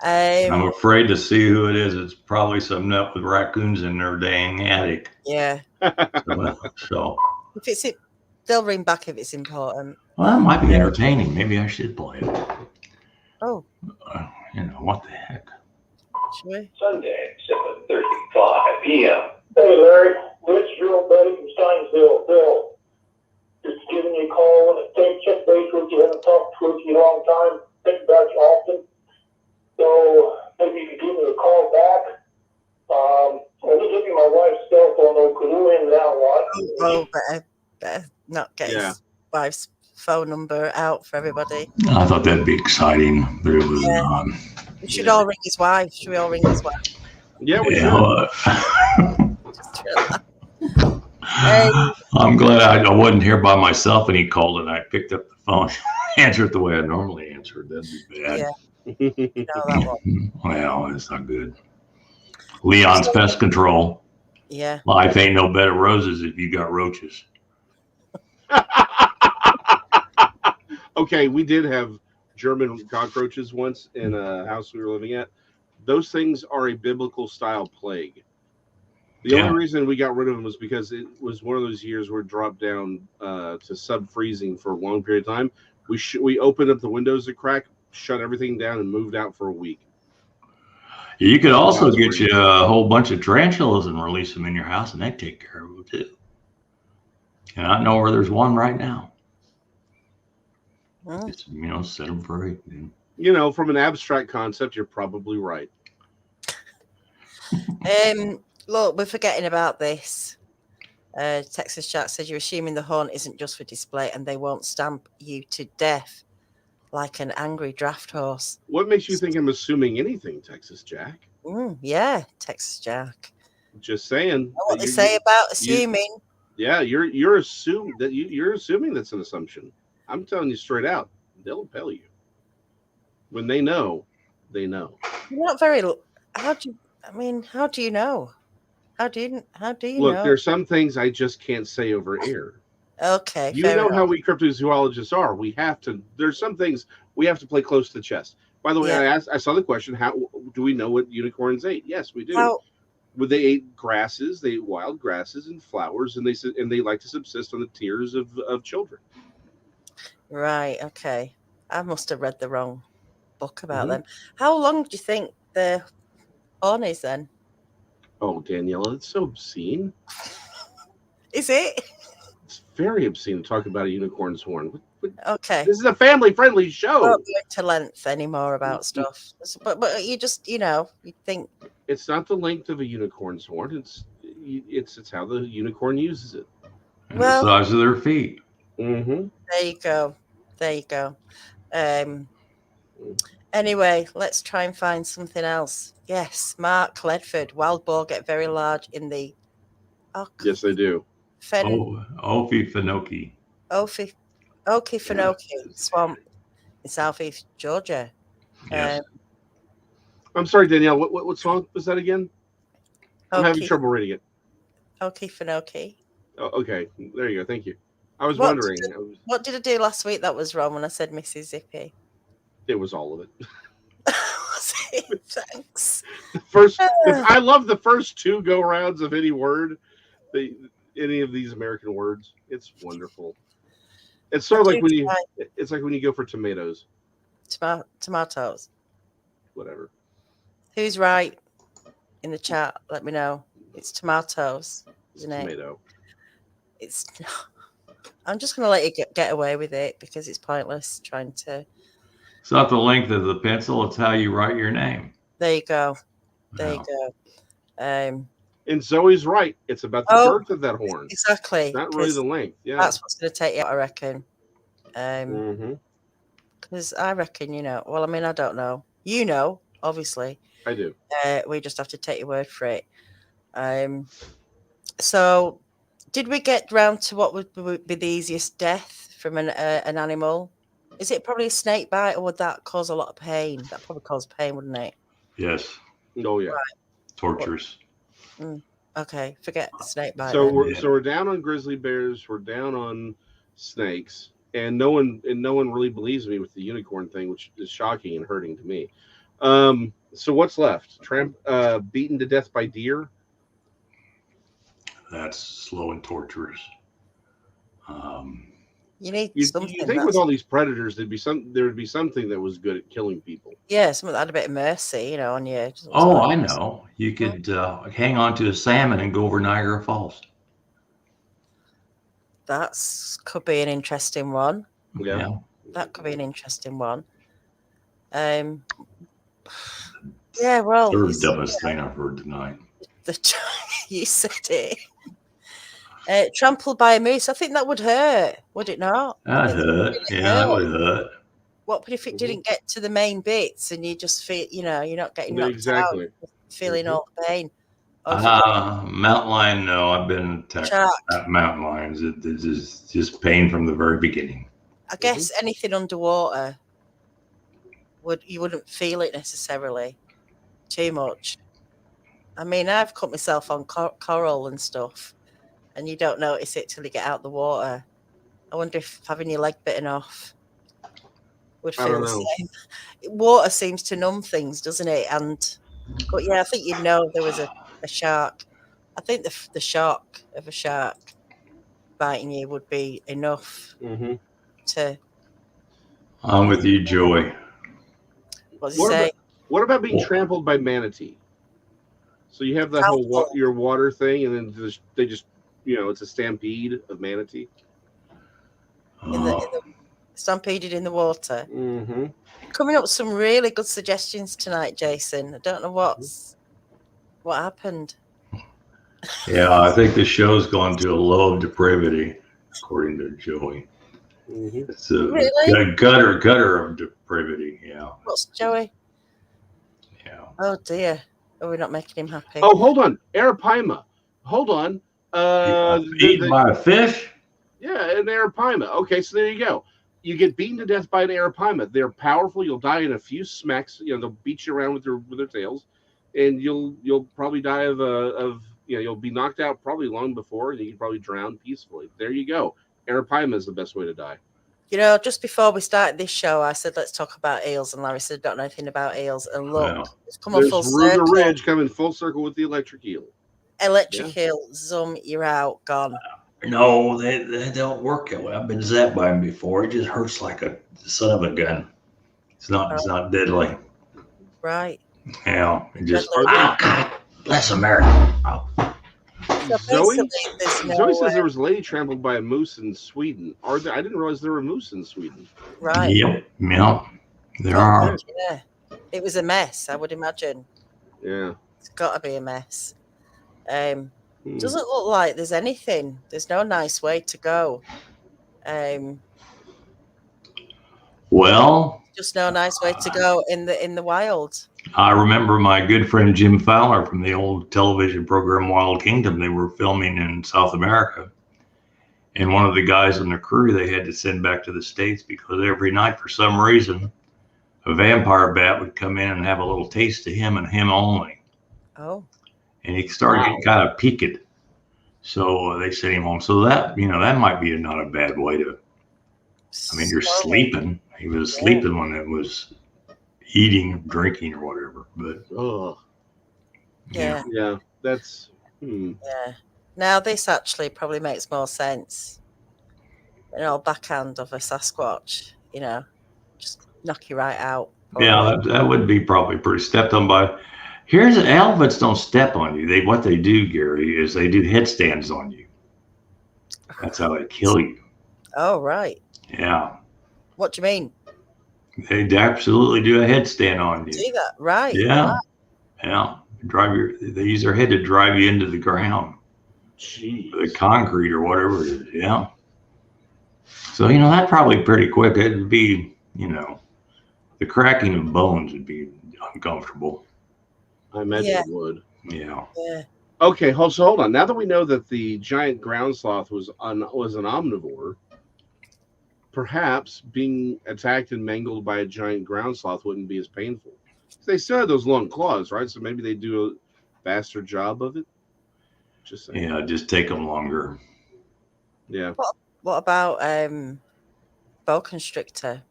S3: I'm afraid to see who it is. It's probably something up with raccoons in their dang attic.
S1: Yeah.
S3: So
S1: if they'll ring back if it's important.
S3: Well, that might be entertaining. Maybe I should play it.
S1: Oh,
S3: What the heck?
S1: should we?
S4: Sunday, 7:35 p.m. Hey, Larry. Rich, your old buddy from Steinsville, Bill. Just giving you a call and check base with you. Haven't talked with you in a long time. Think about you often. So maybe you could give me a call back. I'll just give you my wife's cell phone though, because we're in and out a lot.
S1: Oh, better not get his wife's phone number out for everybody.
S3: I thought that'd be exciting, but it was not.
S1: We should all ring his wife. Should we all ring his wife?
S2: Yeah, we should.
S3: I'm glad I wasn't here by myself and he called and I picked up the phone, answered it the way I normally answered. That'd be bad.
S1: Yeah. That one.
S3: Well, it's not good. Leon's Pest Control.
S1: Yeah.
S3: Life ain't no bed of roses if you got roaches.
S2: Okay, we did have German cockroaches once in a house we were living at. Those things are a biblical style plague. The only reason we got rid of them was because it was one of those years where it dropped down to sub-freezing for a long period of time. We opened up the windows a crack, shut everything down, and moved out for a week.
S3: You could also get you a whole bunch of tarantulas and release them in your house, and they'd take care of them too. And I know where there's one right now. Just, set them free.
S2: From an abstract concept, you're probably right.
S1: Look, we're forgetting about this. Texas Jack says you're assuming the horn isn't just for display and they won't stamp you to death like an angry draft horse.
S2: What makes you think I'm assuming anything, Texas Jack?
S1: Yeah, Texas Jack.
S2: Just saying.
S1: You know what they say about assuming.
S2: You're assuming that's an assumption. I'm telling you straight out. They'll tell you. When they know, they know.
S1: You're not very. How do you know? How do you
S2: Look,
S1: know?
S2: there's some things I just can't say over air.
S1: Okay.
S2: You know how we cryptozoologists are. We have to. There's some things we have to play close to the chest. By the way, I saw the question. How do we know what unicorns ate? Yes, we do. They ate grasses. They ate wild grasses and flowers, and they like to subsist on the tears of children.
S1: Right. Okay. I must have read the wrong book about them. How long do you think the horn is then?
S2: Oh, Daniela, it's so obscene.
S1: Is it?
S2: It's very obscene to talk about a unicorn's horn.
S1: Okay.
S2: This is a family-friendly show.
S1: I won't go into length anymore about stuff. But you just, you think.
S2: It's not the length of a unicorn's horn. It's how the unicorn uses it.
S3: And the size of their feet.
S2: Mm-hmm.
S1: There you go. Anyway, let's try and find something else. Yes, Mark Ledford. Wild boar get very large in the.
S2: Yes, they do.
S3: Okefenokee
S1: swamp in southeast Georgia.
S3: Yes.
S2: I'm sorry, Danielle. What song was that again? I'm having trouble reading it.
S1: Okefenokee.
S2: Oh, okay, there you go. Thank you. I was wondering.
S1: What did I do last week that was wrong when I said Mississippi?
S2: It was all of it.
S1: Thanks.
S2: I love the first two go rounds of any word, any of these American words. It's wonderful. It's sort of like when you go for tomatoes.
S1: Tomatoes.
S2: Whatever.
S1: Who's right in the chat? Let me know. It's tomatoes, isn't it?
S2: Tomato.
S1: It's. I'm just going to let you get away with it because it's pointless trying to.
S3: It's not the length of the pencil; it's how you write your name.
S1: There you go. You go.
S2: And Zoe's right. It's about the girth of that horn.
S1: Exactly.
S2: It's not really the length. Yeah.
S1: That's what's going to take you out, I reckon. Because I reckon, well, I mean, I don't know. Obviously.
S2: I do.
S1: We just have to take your word for it. So, did we get round to what would be the easiest death from an animal? Is it probably a snake bite, or would that cause a lot of pain? That probably cause pain, wouldn't it?
S3: Yes.
S2: Oh yeah.
S1: Right.
S3: Torturous.
S1: Okay, forget snake bite.
S2: So we're down on grizzly bears. We're down on snakes, and no one really believes me with the unicorn thing, which is shocking and hurting to me. So what's left? Beaten to death by deer.
S3: That's slow and torturous.
S1: You need
S2: You
S1: something.
S2: think with all these predators, there would be something that was good at killing people.
S1: Yeah, something that had a bit of mercy, you know, on you.
S3: Oh, I know. You could hang on to a salmon and go over Niagara Falls.
S1: Could be an interesting one.
S2: Yeah.
S1: That could be an interesting one. Yeah, well,
S3: Third dumbest thing I've heard tonight.
S1: You said it. Trampled by a moose. I think that would hurt, would it not?
S3: That hurt. That would hurt.
S1: What if it didn't get to the main bits and you just feel, you know, you're not getting knocked out, feeling all the pain?
S3: Mountain lion, no. I've been attacked by mountain lions. It is just pain from the very beginning.
S1: I guess anything underwater, you wouldn't feel it necessarily too much. I mean, I've cut myself on coral and stuff, and you don't notice it till you get out the water. I wonder if having your leg bitten off would feel the same. Water seems to numb things, doesn't it? But yeah, I think you'd know there was a shark. I think the shock of a shark biting you would be enough to.
S3: I'm with you, Joey.
S1: What does he say?
S2: What about being trampled by manatee? So you have that whole your water thing, and then they just it's a stampede of manatee.
S1: Stampeded in the water. Coming up with some really good suggestions tonight, Jason. I don't know what happened.
S3: Yeah, I think the show's gone to a low of depravity, according to Joey. It's a gutter of depravity. Yeah.
S1: What's Joey?
S3: Yeah.
S1: Oh dear. Are we not making him happy?
S2: Oh, hold on. Arapaima. Hold on.
S3: Eaten by a fish?
S2: Yeah, an arapaima. Okay, so there you go. You get beaten to death by an arapaima. They're powerful. You'll die in a few smacks. They'll beat you around with their tails, and you'll probably die of you'll be knocked out probably long before, and you can probably drown peacefully. There you go. Arapaima is the best way to die.
S1: Just before we started this show, I said, let's talk about eels. And Larry said, don't know anything about eels. And look, it's come on full circle.
S2: Ruger Ridge coming full circle with the electric eel.
S1: Eel, zoom, you're out, gone.
S3: No, they don't work that way. I've been zapped by them before. It just hurts like a son of a gun. It's not deadly.
S1: Right.
S3: Yeah. It just, God bless America. Oh.
S2: So Zoe says there was a lady trampled by a moose in Sweden. I didn't realize there were moose in Sweden.
S1: Right.
S3: Yep. There are.
S1: Yeah. It was a mess, I would imagine.
S2: Yeah.
S1: It's got to be a mess. Doesn't look like there's anything. There's no nice way to go.
S3: Well,
S1: just no nice way to go in the wild.
S3: I remember my good friend Jim Fowler from the old television program Wild Kingdom. They were filming in South America, and one of the guys on the crew they had to send back to the States because every night, for some reason, a vampire bat would come in and have a little taste of him and him only.
S1: Oh.
S3: And he started getting kind of peaked. So they sent him home. So that might be not a bad way to. I mean, you're sleeping. He was sleeping when it was eating, drinking, or whatever. But
S2: yeah, that's.
S1: Yeah. Now this actually probably makes more sense. Backhand of a Sasquatch. Just knock you right out.
S3: Yeah, that would be probably pretty stepped on by. Here's elephants don't step on you. What they do, Gary, is they do headstands on you. That's how they kill you.
S1: Oh, right.
S3: Yeah.
S1: What do you mean?
S3: They absolutely do a headstand on you.
S1: Do that, right?
S3: Yeah.
S1: Right.
S3: Yeah. They use their head to drive you into the ground.
S2: Jeez.
S3: The concrete or whatever it is. Yeah. So, that's probably pretty quick. It'd be, the cracking of bones would be uncomfortable.
S2: I imagine it would.
S3: Yeah.
S1: Yeah.
S2: Okay, so hold on. Now that we know that the giant ground sloth was an omnivore, perhaps being attacked and mangled by a giant ground sloth wouldn't be as painful. They still had those long claws, right? So maybe they do a faster job of it. Just saying.
S3: Yeah, just take them longer.
S2: Yeah.
S1: What about boa constrictor?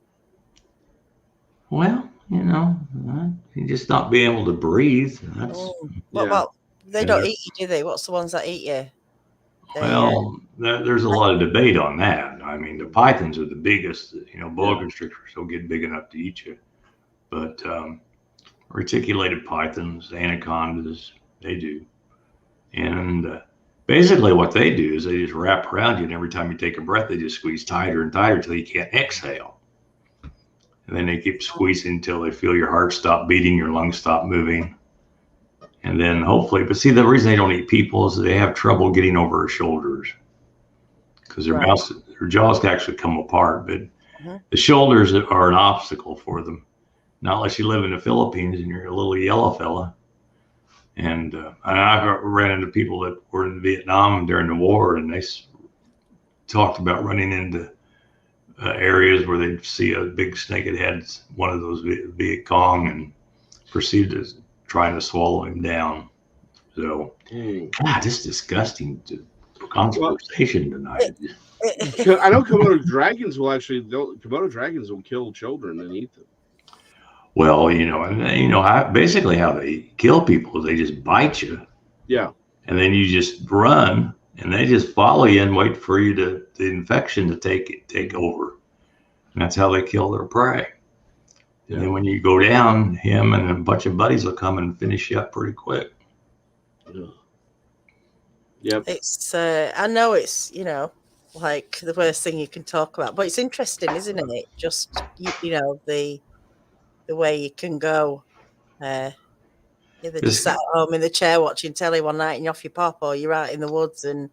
S3: Well, you just not being able to breathe.
S1: What about they don't eat you, do they? What's the ones that eat you?
S3: Well, there's a lot of debate on that. I mean, the pythons are the biggest. Boa constrictors don't get big enough to eat you, but reticulated pythons, anacondas, they do. And basically, what they do is they just wrap around you, and every time you take a breath, they just squeeze tighter and tighter until you can't exhale. And then they keep squeezing until they feel your heart stop beating, your lungs stop moving. And then hopefully, but see, the reason they don't eat people is they have trouble getting over their shoulders because their jaws can actually come apart. But the shoulders are an obstacle for them. Not unless you live in the Philippines and you're a little yellow fella. And I ran into people that were in Vietnam during the war, and they talked about running into areas where they'd see a big snake that had one of those Viet Cong and proceeded to trying to swallow him down. So, God, this is disgusting conversation tonight.
S2: I know Komodo dragons will kill children and eat them.
S3: Well, basically how they kill people is they just bite you.
S2: Yeah.
S3: And then you just run, and they just follow you and wait for you the infection to take over. And that's how they kill their prey. And then when you go down, him and a bunch of buddies will come and finish you up pretty quick.
S2: Yep.
S1: It's I know it's like the worst thing you can talk about, but it's interesting, isn't it? Just the way you can go. Either just sat at home in the chair watching telly one night and you're off your pop, or you're out in the woods and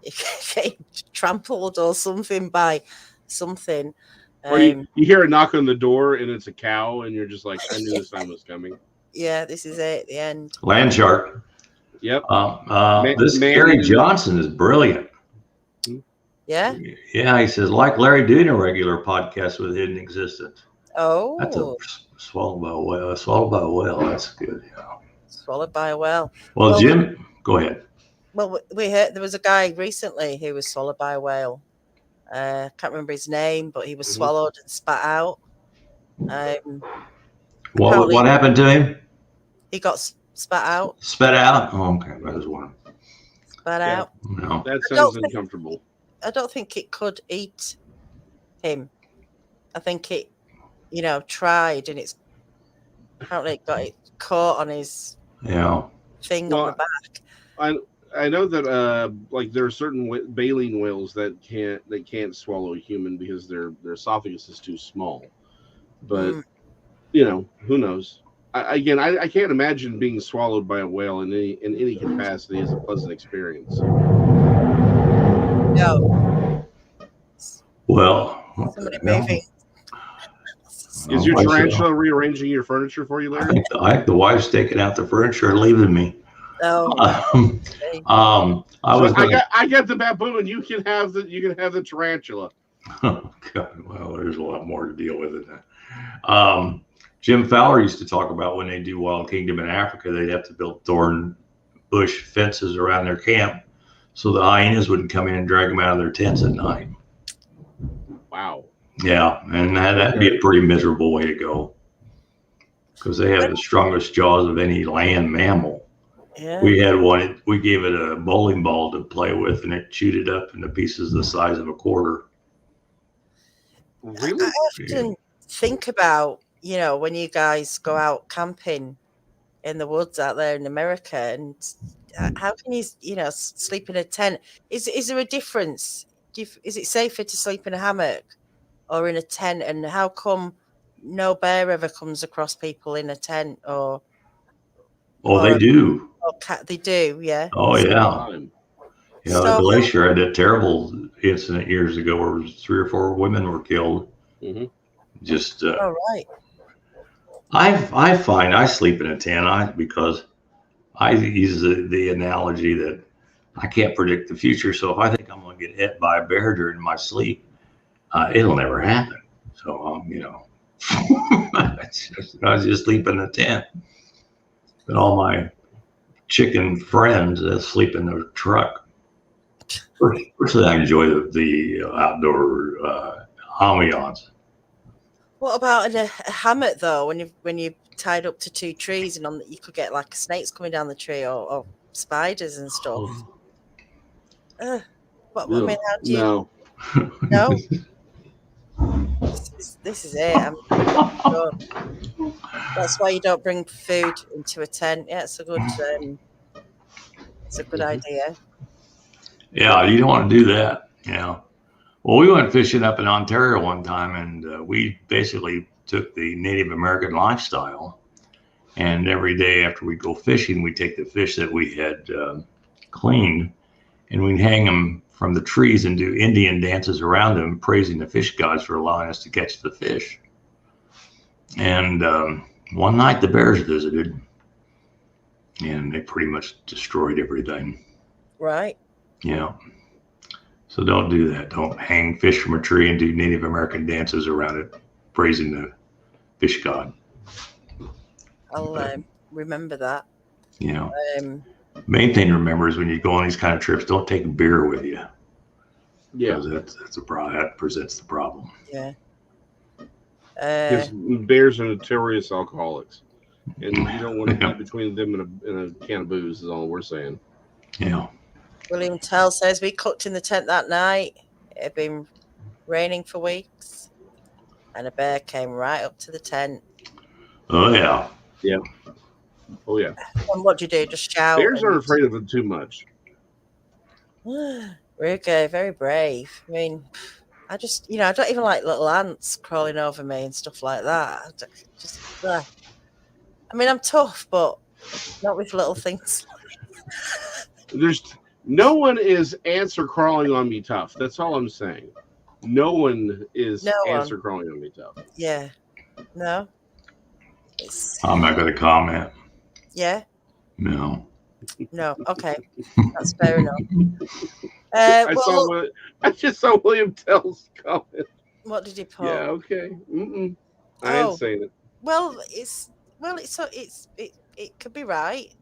S1: you get trampled or something by something.
S2: Or you hear a knock on the door and it's a cow, and you're just like, I knew this time was coming.
S1: Yeah, this is it. The end.
S3: Land shark.
S2: Yep.
S3: This Gary Johnson is brilliant.
S1: Yeah.
S3: Yeah, he says, like Larry doing a regular podcast with Hidden Existence.
S1: Oh.
S3: That's a swallowed by a whale. Swallowed by a whale. That's good. Yeah.
S1: Swallowed by a whale.
S3: Well, Jim, go ahead.
S1: Well, we heard there was a guy recently who was swallowed by a whale. Can't remember his name, but he was swallowed and spat out.
S3: What happened to him?
S1: He got spat out.
S3: Spat out? Oh, okay. That was one.
S1: Spat out.
S3: No.
S2: That sounds uncomfortable.
S1: I don't think it could eat him. I think it, tried, and it's apparently it got it caught on his thing on the back.
S2: I know that there are certain baleen whales that can't swallow a human because their esophagus is too small. But who knows? I can't imagine being swallowed by a whale in any capacity as a pleasant experience.
S1: No.
S3: Well,
S1: somebody moving.
S2: Is your tarantula rearranging your furniture for you, Larry?
S3: I think the wife's taking out the furniture and leaving me.
S1: Oh.
S2: I got the baboon. You can have the tarantula.
S3: Oh God! Well, there's a lot more to deal with than that. Jim Fowler used to talk about when they do Wild Kingdom in Africa, they'd have to build thorn bush fences around their camp so the hyenas wouldn't come in and drag them out of their tents at night.
S2: Wow.
S3: Yeah, and that'd be a pretty miserable way to go because they have the strongest jaws of any land mammal.
S1: Yeah.
S3: We had one. We gave it a bowling ball to play with, and it chewed it up into pieces the size of a quarter.
S2: Really?
S1: I often think about, when you guys go out camping in the woods out there in America, and how can you, sleep in a tent? Is there a difference? Is it safer to sleep in a hammock or in a tent? And how come no bear ever comes across people in a tent? Or
S3: they do.
S1: They do, yeah.
S3: Oh, yeah. Yeah, the glacier had a terrible incident years ago where 3 or 4 women were killed.
S2: Mm-hmm.
S3: Just.
S1: Oh, right.
S3: I find I sleep in a tent because I use the analogy that I can't predict the future. So if I think I'm going to get hit by a bear during my sleep, it'll never happen. So, I just sleep in a tent. But all my chicken friends sleep in their truck. Personally, I enjoy the outdoor ambiance.
S1: What about in a hammock though? When you tied up to 2 trees and you could get like snakes coming down the tree or spiders and stuff. What I mean,
S2: Ugh,
S1: how do you?
S2: no.
S1: No, this is it. I'm sure. That's why you don't bring food into a tent. Yeah, it's a good idea.
S3: Yeah, you don't want to do that. Well, we went fishing up in Ontario one time, and we basically took the Native American lifestyle. And every day after we go fishing, we take the fish that we had cleaned, and we'd hang them from the trees and do Indian dances around them, praising the fish gods for allowing us to catch the fish. And one night the bears visited, and they pretty much destroyed everything.
S1: Right.
S3: Yeah. So don't do that. Don't hang fish from a tree and do Native American dances around it, praising the fish god.
S1: I'll remember that.
S3: Main thing to remember is when you go on these kind of trips, don't take beer with you.
S2: Yeah.
S3: Because that's a problem. That presents the problem.
S1: Yeah.
S2: Because bears are notorious alcoholics, and you don't want to be between them and a can of booze. Is all we're saying.
S3: Yeah.
S1: William Tell says we cooked in the tent that night. It had been raining for weeks, and a bear came right up to the tent.
S3: Oh yeah.
S2: Yeah. Oh yeah.
S1: And what do you do? Just shout?
S2: Bears are afraid of them too much.
S1: Ruger, very brave. I mean, I just, I don't even like little ants crawling over me and stuff like that. I mean, I'm tough, but not with little things.
S2: There's no one is ants are crawling on me tough. That's all I'm saying. No ants are crawling on me tough.
S1: Yeah. No.
S3: I'm not going to comment.
S1: Yeah.
S3: No.
S1: Okay, that's fair enough.
S2: I just saw William Tell's comment.
S1: What did he put?
S2: Yeah, okay. I ain't saying it.
S1: Well, it could be right.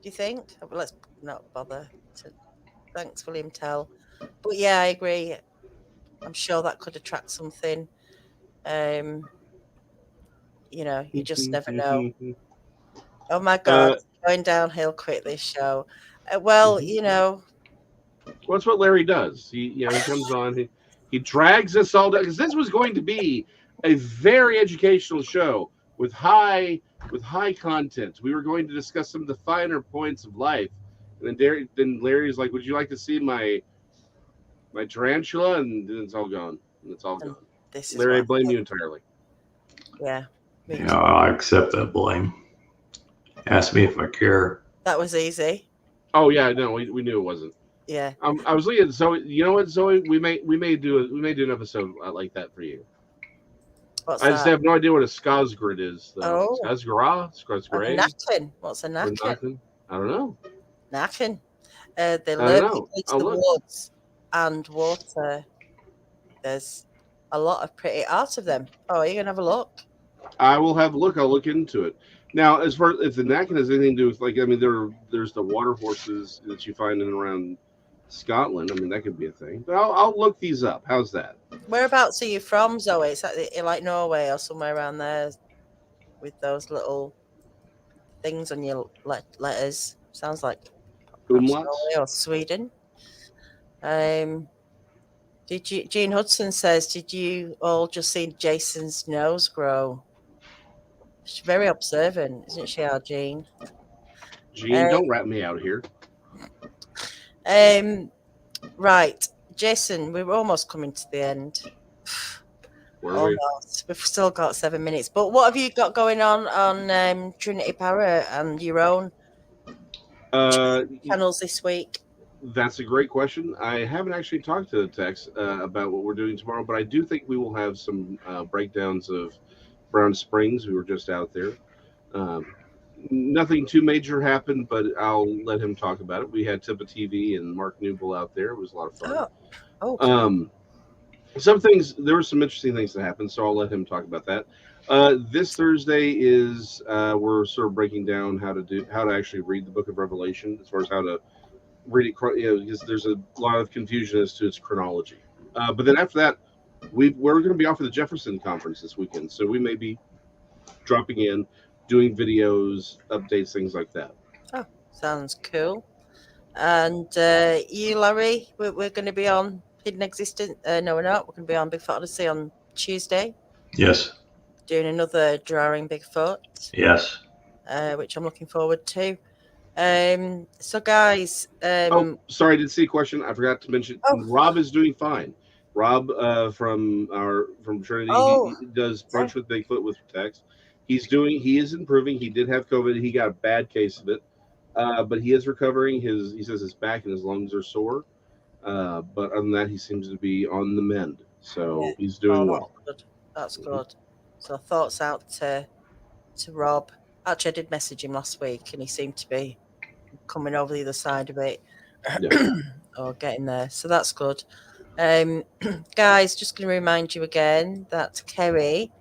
S1: Do you think? Well, let's not bother. Thanks, William Tell. But yeah, I agree. I'm sure that could attract something. You just never know. Oh my God, going downhill quick this show. Well,
S2: that's what Larry does. He comes on, he drags us all down because this was going to be a very educational show with high content. We were going to discuss some of the finer points of life, and then Larry's like, "Would you like to see my tarantula?" And then it's all gone. Larry, I blame you entirely.
S1: Yeah.
S3: Yeah, I accept that blame. Ask me if I care.
S1: That was easy.
S2: Oh yeah, no, we knew it wasn't.
S1: Yeah.
S2: I was looking at Zoe. You know what, Zoe? We may do an episode like that for you. I just have no idea what a skazgrid is. Though. Skazgra?
S1: Knacking. What's a knacking?
S2: I don't know.
S1: Knacking. They lure people into the woods and water. There's a lot of pretty art of them. Oh, are you gonna have a look?
S2: I will have a look. I'll look into it. Now, as far as if the knacking has anything to do with, there's the water horses that you find in and around Scotland. I mean, that could be a thing. But I'll look these up. How's that?
S1: Whereabouts are you from, Zoe? Is that like Norway or somewhere around there with those little things on your letters? Sounds like Norway or Sweden. Gene Hudson says, did you all just see Jason's nose grow? She's very observant, isn't she, our Jean?
S2: Jean, don't rat me out here.
S1: Right, Jason, we're almost coming to the end. Almost. We've still got 7 minutes. But what have you got going on Trinity Power and your own channels this week?
S2: That's a great question. I haven't actually talked to Tex about what we're doing tomorrow, but I do think we will have some breakdowns of Brown Springs. We were just out there. Nothing too major happened, but I'll let him talk about it. We had Tippa TV and Mark Newble out there. It was a lot of fun. There were some interesting things that happened, so I'll let him talk about that. This Thursday is we're sort of breaking down how to actually read the Book of Revelation, as far as how to read it, because there's a lot of confusion as to its chronology. But then after that, we're going to be off at the Jefferson Conference this weekend, so we may be dropping in, doing videos, updates, things like that.
S1: Oh, sounds cool. And you, Larry, we're going to be on Hidden Existence. No, we're not. We're going to be on Bigfoot Odyssey on Tuesday,
S3: Yes.
S1: doing another Drawing Bigfoot,
S3: Yes.
S1: which I'm looking forward to. So, guys.
S2: Oh, sorry, I didn't see a question. I forgot to mention. Rob is doing fine. Rob from Trinity, he does Brunch with Bigfoot with Tex. He is improving. He did have COVID. He got a bad case of it, but he is recovering. He says his back and his lungs are sore, but other than that, he seems to be on the mend. So he's doing well.
S1: Good. That's good. So thoughts out to Rob. Actually, I did message him last week, and he seemed to be coming over the other side of it, or getting there. So that's good. Guys, just going to remind you again that Kerry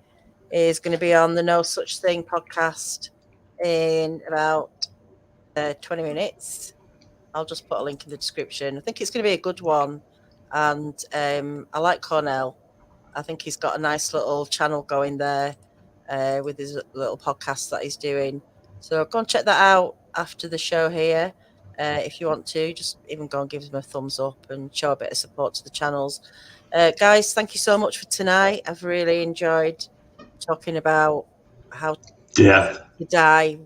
S1: is going to be on the No Such Thing podcast in about 20 minutes. I'll just put a link in the description. I think it's going to be a good one. And I like Cornell. I think he's got a nice little channel going there with his little podcast that he's doing. So go and check that out after the show here. If you want to, just even go and give him a thumbs up and show a bit of support to the channels. Guys, thank you so much for tonight. I've really enjoyed talking about how
S3: Death.
S1: to die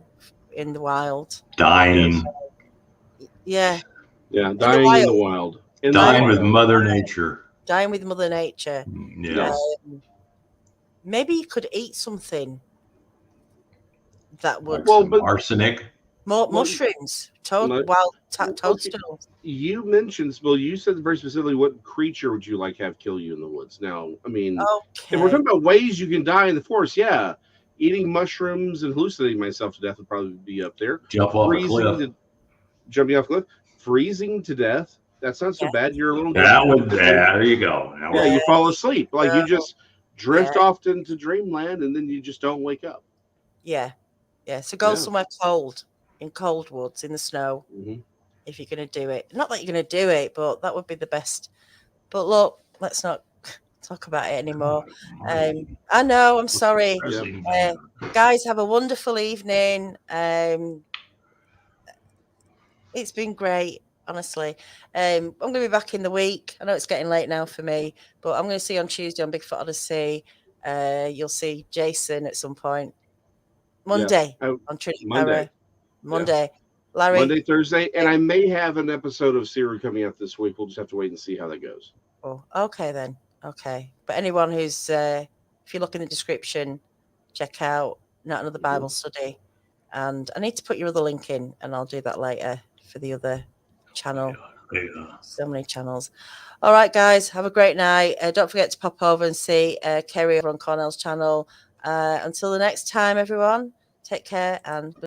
S1: in the wild.
S3: Dying.
S2: Yeah,
S1: In
S2: dying in the wild.
S3: Dying with Mother Nature.
S1: Dying with Mother Nature.
S3: Yes.
S1: Maybe you could eat something that would...
S3: arsenic.
S1: More mushrooms. Wild toadstools.
S2: You mentioned, you said very specifically what creature would you like to have kill you in the woods? Now, I mean, if we're talking about ways you can die in the forest, eating mushrooms and hallucinating myself to death would probably be up there.
S3: Jump off a cliff.
S2: Jumping off a cliff. Freezing to death. That's not so bad. You're a little...
S3: there you go.
S2: You fall asleep. Like you just drift off into dreamland and then you just don't wake up.
S1: Yeah. So go somewhere cold, in cold woods, in the snow, if you're going to do it. Not that you're going to do it, but that would be the best. But look, let's not talk about it anymore. I know, I'm sorry. Guys, have a wonderful evening. It's been great, honestly. I'm going to be back in the week. I know it's getting late now for me, but I'm going to see you on Tuesday on Bigfoot Odyssey. You'll see Jason at some point. Monday on Trinity. Monday. Larry.
S2: Monday, Thursday, and I may have an episode of Series coming out this week. We'll just have to wait and see how that goes.
S1: Oh, okay then. Okay. But anyone who's, if you look in the description, check out Not Another Bible Study. And I need to put your other link in, and I'll do that later for the other channel. So many channels. All right, guys. Have a great night. Don't forget to pop over and see Kerry over on Cornell's channel. Until the next time, everyone, take care and